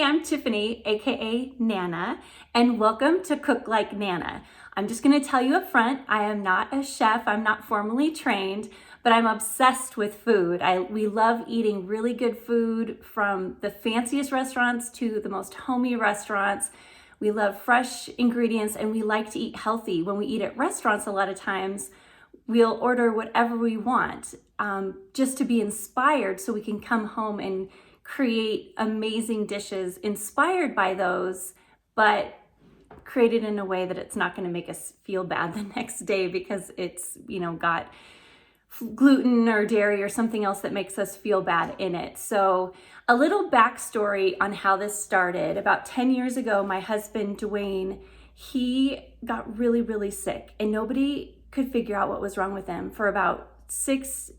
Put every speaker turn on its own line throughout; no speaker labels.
I'm Tiffany, aka Nana, and welcome to Cook Like Nana. I'm just gonna tell you up front, I am not a chef, I'm not formally trained, but I'm obsessed with food. We love eating really good food, from the fanciest restaurants to the most homey restaurants. We love fresh ingredients and we like to eat healthy. When we eat at restaurants, a lot of times, we'll order whatever we want just to be inspired so we can come home and create amazing dishes inspired by those, but created in a way that it's not going to make us feel bad the next day because it's, got gluten or dairy or something else that makes us feel bad in it. So a little backstory on how this started. About 10 years ago, my husband, Duane, he got really, really sick and nobody could figure out what was wrong with him. For about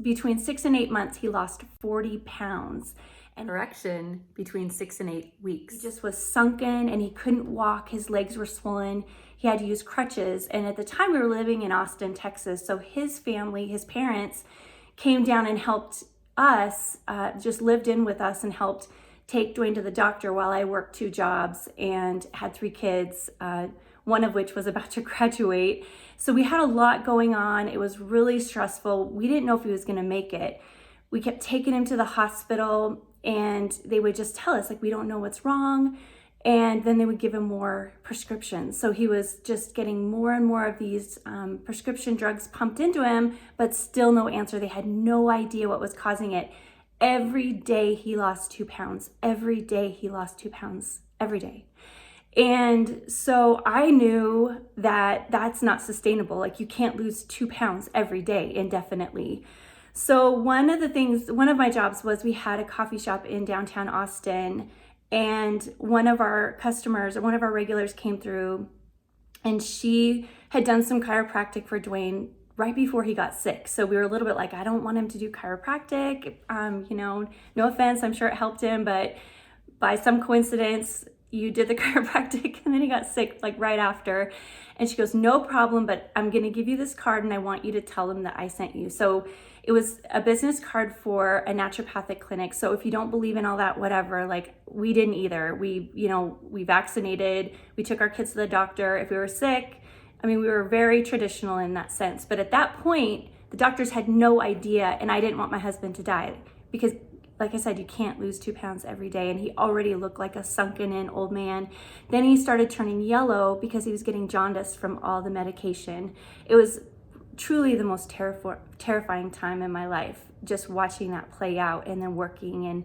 between 6 and 8 months, he lost 40 pounds. And erection between 6 and 8 weeks. He just was sunken and he couldn't walk. His legs were swollen. He had to use crutches. And at the time we were living in Austin, Texas. So his family, his parents came down and helped us, just lived in with us and helped take Duane to the doctor while I worked 2 jobs and had 3 kids, one of which was about to graduate. So we had a lot going on. It was really stressful. We didn't know if he was gonna make it. We kept taking him to the hospital and they would just tell us, like, we don't know what's wrong. And then they would give him more prescriptions. So he was just getting more and more of these prescription drugs pumped into him, but still no answer. They had no idea what was causing it. Every day he lost 2 pounds. Every day he lost 2 pounds. Every day. And so I knew that that's not sustainable. Like, you can't lose 2 pounds every day indefinitely. So one of my jobs was, we had a coffee shop in downtown Austin, and one of our customers or one of our regulars came through and she had done some chiropractic for Duane right before he got sick. So we were a little bit like, I don't want him to do chiropractic. No offense, I'm sure it helped him, but by some coincidence, you did the chiropractic and then he got sick like right after. And she goes, no problem, but I'm gonna give you this card and I want you to tell them that I sent you. So it was a business card for a naturopathic clinic. So if you don't believe in all that, whatever, like, we didn't either. We vaccinated, we took our kids to the doctor. If we were sick, we were very traditional in that sense. But at that point, the doctors had no idea, and I didn't want my husband to die because, like I said, you can't lose 2 pounds every day. And he already looked like a sunken in old man. Then he started turning yellow because he was getting jaundice from all the medication. It was truly the most terrifying time in my life, just watching that play out and then working. And,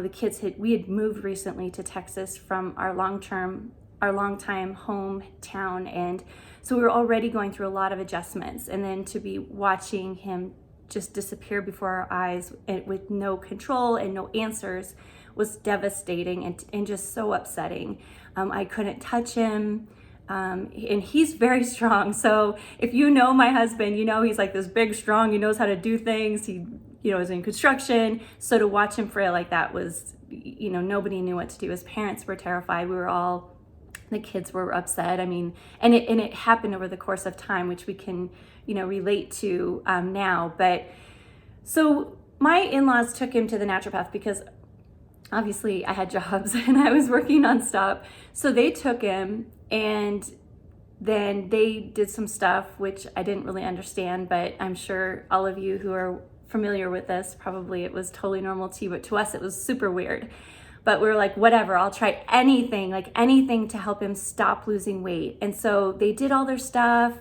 the kids we had moved recently to Texas from our longtime hometown. And so we were already going through a lot of adjustments. And then to be watching him just disappear before our eyes with no control and no answers was devastating and just so upsetting. I couldn't touch him. And he's very strong. So if you know my husband, he's like this big, strong, he knows how to do things. He, is in construction. So to watch him frail like that was, nobody knew what to do. His parents were terrified. The kids were upset. And it happened over the course of time, which we can, relate to now. But so my in-laws took him to the naturopath because obviously I had jobs and I was working nonstop. So they took him and then they did some stuff which I didn't really understand, but I'm sure all of you who are familiar with this, probably it was totally normal to you, but to us it was super weird. But we were like, whatever, I'll try anything to help him stop losing weight. And so they did all their stuff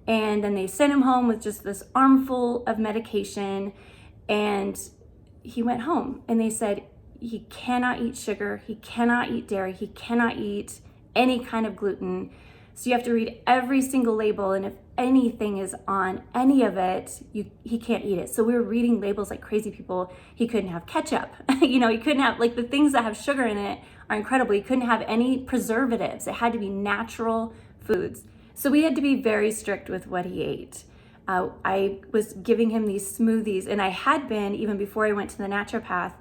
and then they sent him home with just this armful of medication, and he went home and they said, he cannot eat sugar, he cannot eat dairy, he cannot eat any kind of gluten. So you have to read every single label, and if anything is on any of it, he can't eat it. So we were reading labels like crazy people. He couldn't have ketchup. He couldn't have, like, the things that have sugar in it are incredible. He couldn't have any preservatives. It had to be natural foods. So we had to be very strict with what he ate. I was giving him these smoothies, and I had been, even before I went to the naturopath,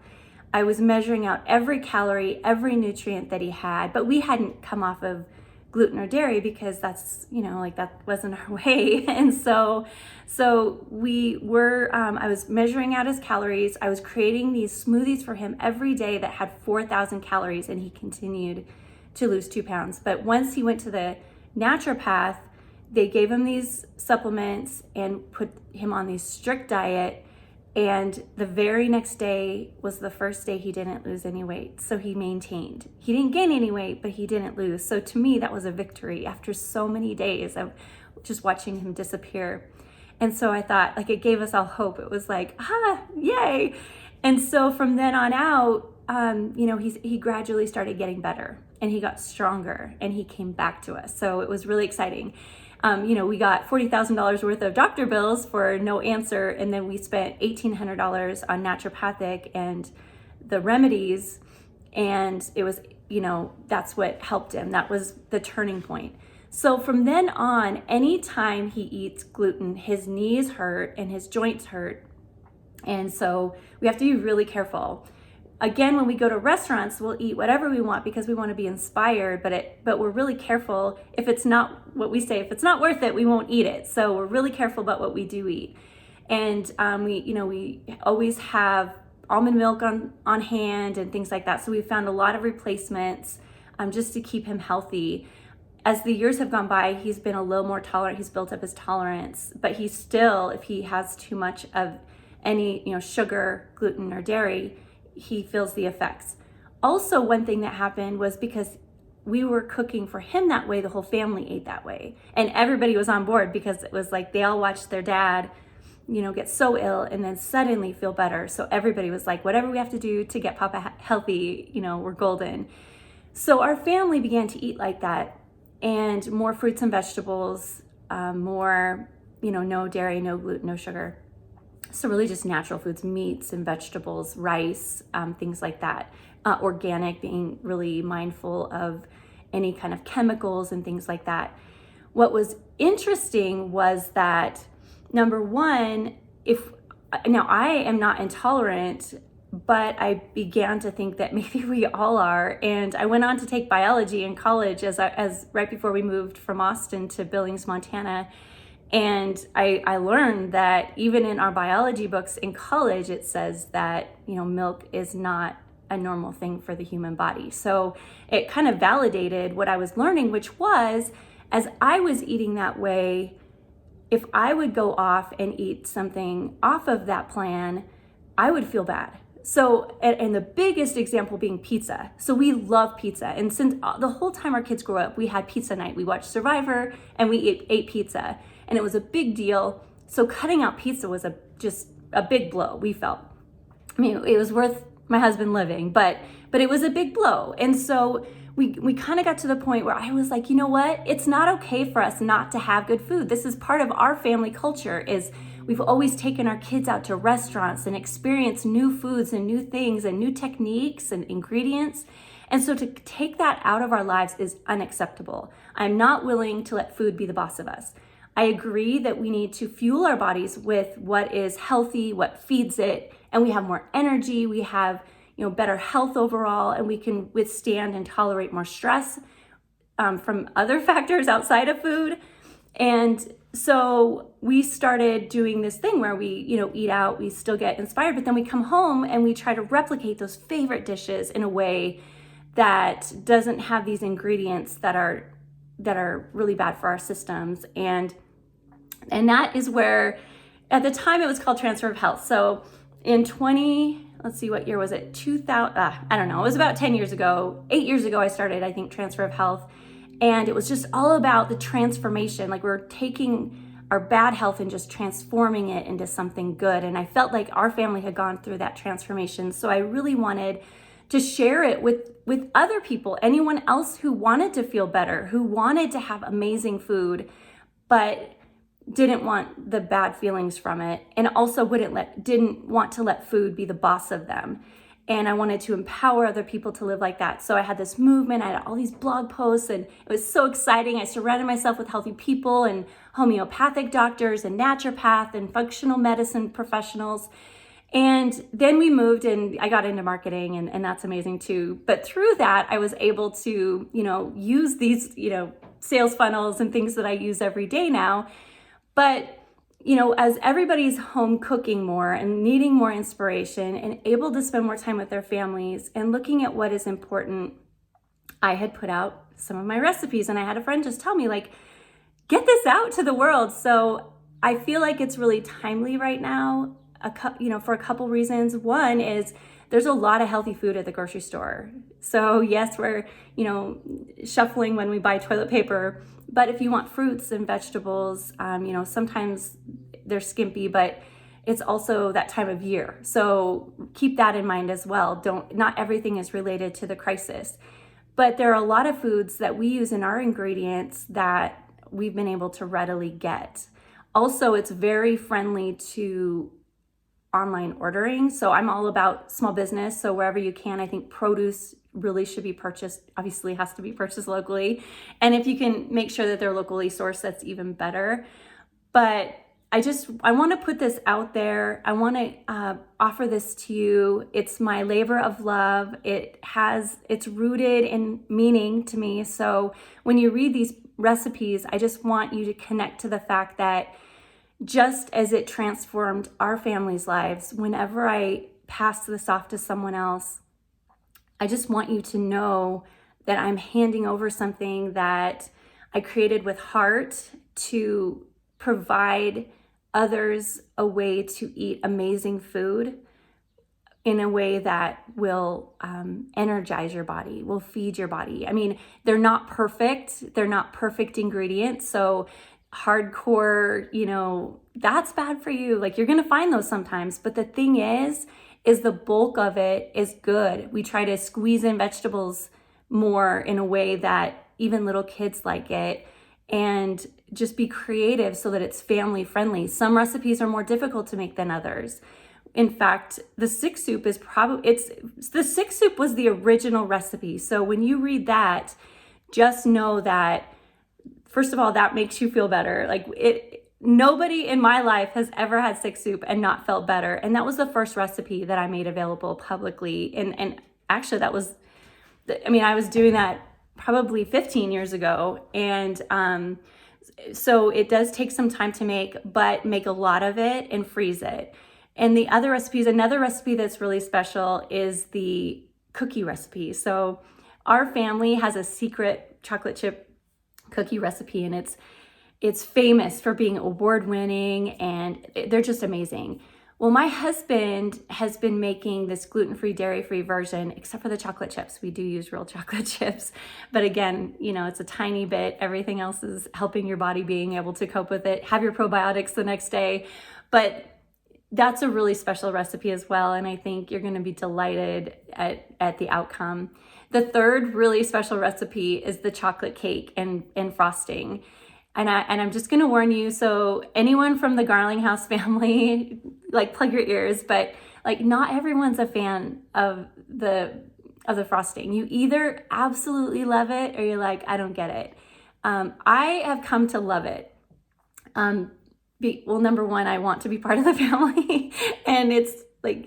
I was measuring out every calorie, every nutrient that he had, but we hadn't come off of gluten or dairy because that's, like that wasn't our way. And so we were, I was measuring out his calories. I was creating these smoothies for him every day that had 4,000 calories, and he continued to lose 2 pounds. But once he went to the naturopath, they gave him these supplements and put him on this strict diet. And the very next day was the first day he didn't lose any weight. So he maintained. He didn't gain any weight, but he didn't lose. So to me, that was a victory after so many days of just watching him disappear. And so I thought, like, it gave us all hope. It was like, yay. And so from then on out, he gradually started getting better, and he got stronger, and he came back to us. So it was really exciting. We got $40,000 worth of doctor bills for no answer, and then we spent $1,800 on naturopathic and the remedies, and it was, that's what helped him. That was the turning point. So from then on, anytime he eats gluten, his knees hurt and his joints hurt, and so we have to be really careful. Again, when we go to restaurants, we'll eat whatever we want because we want to be inspired, but we're really careful. If it's not what we say, if it's not worth it, we won't eat it. So we're really careful about what we do eat. And we always have almond milk on hand and things like that. So we found a lot of replacements just to keep him healthy. As the years have gone by, he's been a little more tolerant. He's built up his tolerance, but he's still, if he has too much of any, sugar, gluten, or dairy, he feels the effects. Also, one thing that happened was because we were cooking for him that way, the whole family ate that way. And everybody was on board because it was like they all watched their dad, get so ill and then suddenly feel better. So everybody was like, whatever we have to do to get Papa healthy, we're golden. So our family began to eat like that, and more fruits and vegetables, more, no dairy, no gluten, no sugar. So really just natural foods, meats and vegetables, rice, things like that. Organic, being really mindful of any kind of chemicals and things like that. What was interesting was that, number one, now I am not intolerant, but I began to think that maybe we all are. And I went on to take biology in college as right before we moved from Austin to Billings, Montana. And I learned that even in our biology books in college, it says that, milk is not a normal thing for the human body. So it kind of validated what I was learning, which was, as I was eating that way, if I would go off and eat something off of that plan, I would feel bad. So, and the biggest example being pizza. So we love pizza. And since the whole time our kids grew up, we had pizza night. We watched Survivor and we ate pizza. And it was a big deal. So cutting out pizza was just a big blow, we felt. I mean, it was worth my husband living, but it was a big blow. And so we kind of got to the point where I was like, you know what? It's not okay for us not to have good food. This is part of our family culture. Is we've always taken our kids out to restaurants and experienced new foods and new things and new techniques and ingredients. And so to take that out of our lives is unacceptable. I'm not willing to let food be the boss of us. I agree that we need to fuel our bodies with what is healthy, what feeds it, and we have more energy, we have better health overall, and we can withstand and tolerate more stress from other factors outside of food. And so we started doing this thing where we, eat out, we still get inspired, but then we come home and we try to replicate those favorite dishes in a way that doesn't have these ingredients that are really bad for our systems. And that is where, at the time, it was called Transfer of Health. So in let's see, what year was it? 2000, I don't know. It was about 10 years ago, 8 years ago, I started, I think, Transfer of Health. And it was just all about the transformation. Like, we're taking our bad health and just transforming it into something good. And I felt like our family had gone through that transformation. So I really wanted to share it with other people, anyone else who wanted to feel better, who wanted to have amazing food, but didn't want the bad feelings from it, and also didn't want to let food be the boss of them. And I wanted to empower other people to live like that. So I had this movement, I had all these blog posts, and it was so exciting. I surrounded myself with healthy people and homeopathic doctors and naturopath and functional medicine professionals. And then we moved and I got into marketing, and that's amazing too. But through that, I was able to, use these, sales funnels and things that I use every day now. But as everybody's home cooking more and needing more inspiration and able to spend more time with their families and looking at what is important, I had put out some of my recipes, and I had a friend just tell me, like, get this out to the world. So I feel like it's really timely right now, for a couple reasons. One is there's a lot of healthy food at the grocery store. So yes, we're, shuffling when we buy toilet paper, but if you want fruits and vegetables, sometimes they're skimpy, but it's also that time of year. So keep that in mind as well. Not everything is related to the crisis, but there are a lot of foods that we use in our ingredients that we've been able to readily get. Also, it's very friendly to online ordering. So I'm all about small business. So wherever you can, I think produce really should be purchased, obviously has to be purchased locally. And if you can make sure that they're locally sourced, that's even better. But I want to put this out there. I want to offer this to you. It's my labor of love. It's rooted in meaning to me. So when you read these recipes, I just want you to connect to the fact that just as it transformed our family's lives, whenever I pass this off to someone else, I just want you to know that I'm handing over something that I created with heart to provide others a way to eat amazing food in a way that will energize your body, will feed your body. I mean, they're not perfect. They're not perfect ingredients. So hardcore, that's bad for you. Like, you're going to find those sometimes. But the thing is the bulk of it is good. We try to squeeze in vegetables more in a way that even little kids like it, and just be creative so that it's family friendly. Some recipes are more difficult to make than others. In fact, the sick soup is the sick soup was the original recipe. So when you read that, just know that, first of all, that makes you feel better. Nobody in my life has ever had sick soup and not felt better. And that was the first recipe that I made available publicly. And actually I was doing that probably 15 years ago. And so it does take some time to make, but make a lot of it and freeze it. And the other recipes, another recipe that's really special is the cookie recipe. So our family has a secret chocolate chip cookie recipe, and it's famous for being award-winning, and they're just amazing. Well, my husband has been making this gluten-free, dairy-free version, except for the chocolate chips. We do use real chocolate chips. But again, it's a tiny bit. Everything else is helping your body being able to cope with it. Have your probiotics the next day. But that's a really special recipe as well. And I think you're going to be delighted at the outcome. The third really special recipe is the chocolate cake and frosting. And I'm just going to warn you, so anyone from the Garlinghouse family, plug your ears, but not everyone's a fan of the frosting. You either absolutely love it or you're like, I don't get it. I have come to love it. Number one, I want to be part of the family, and it's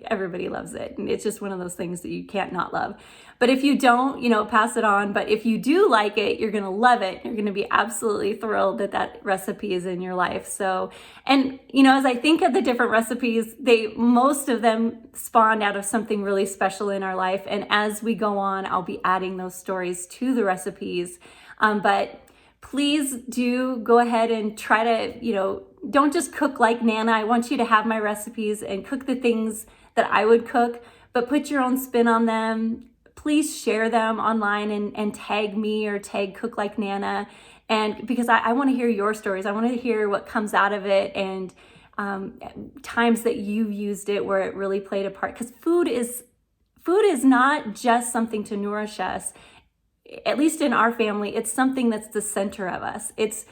everybody loves it. And it's just one of those things that you can't not love. But if you don't, pass it on. But if you do like it, you're going to love it. You're going to be absolutely thrilled that recipe is in your life. So, and, as I think of the different recipes, most of them spawned out of something really special in our life. And as we go on, I'll be adding those stories to the recipes. But please do go ahead and try to, don't just cook like Nana. I want you to have my recipes and cook the things that I would cook, but put your own spin on them. Please share them online and tag me or tag Cook Like Nana. And because I want to hear your stories. I want to hear what comes out of it, and times that you've used it where it really played a part. Because food is not just something to nourish us. At least in our family, it's something that's the center of us. It's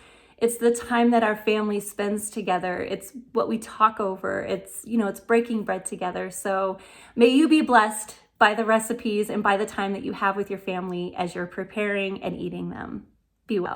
the time that our family spends together. It's what we talk over. It's breaking bread together. So may you be blessed by the recipes and by the time that you have with your family as you're preparing and eating them. Be well.